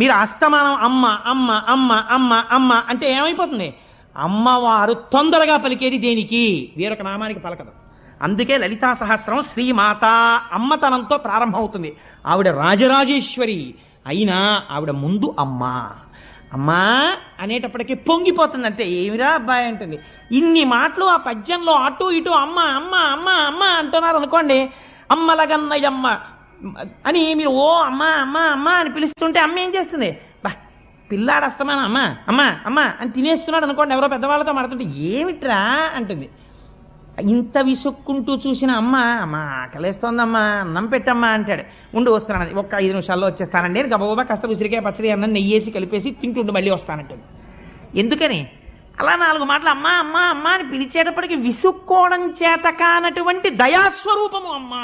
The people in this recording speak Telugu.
మీరు అస్తమానం అమ్మ అమ్మ అమ్మ అమ్మ అమ్మ అంటే ఏమైపోతుంది? అమ్మవారు తొందరగా పలికేది దేనికి? వేరొక నామానికి పలకదు. అందుకే లలితా సహస్రం శ్రీమాత అమ్మతనంతో ప్రారంభమవుతుంది. ఆవిడ రాజరాజేశ్వరి అయినా ఆవిడ ముందు అమ్మా అమ్మా అనేటప్పటికీ పొంగిపోతుంది. అంతే, ఏమిరా అబ్బాయి అంటుంది. ఇన్ని మాటలు ఆ పద్యంలో అటు ఇటు అమ్మ అమ్మ అమ్మ అమ్మ అంటున్నారు అనుకోండి, అమ్మలగన్నయ్యమ్మ అని మీరు ఓ అమ్మ అమ్మ అమ్మ అని పిలుస్తుంటే అమ్మ ఏం చేస్తుంది? బా పిల్లాడు అస్తమానం అమ్మ అమ్మ అమ్మ అని తినేస్తున్నాడు అనుకోండి, ఎవరో పెద్దవాళ్ళతో మాడుతుంటే ఏమిట్రా అంటుంది. ఇంత విసుక్కుంటూ చూసిన అమ్మ అమ్మ ఆకలేస్తోందమ్మా అన్నం పెట్టమ్మా అంటాడు. ఉండి వస్తున్నాను, ఒక్క 5 నిమిషాల్లో వచ్చేస్తానండి. నేను గబగబా కాస్త ఉసిరికాయ పచ్చడి అన్నం నెయ్యేసి కలిపేసి తింటుండి మళ్ళీ వస్తానంటుంది. ఎందుకని? అలా 4 మాటలు అమ్మ అమ్మ అమ్మ అని పిలిచేటప్పటికి విసుక్కోవడం చేత కానటువంటి దయాస్వరూపము అమ్మ.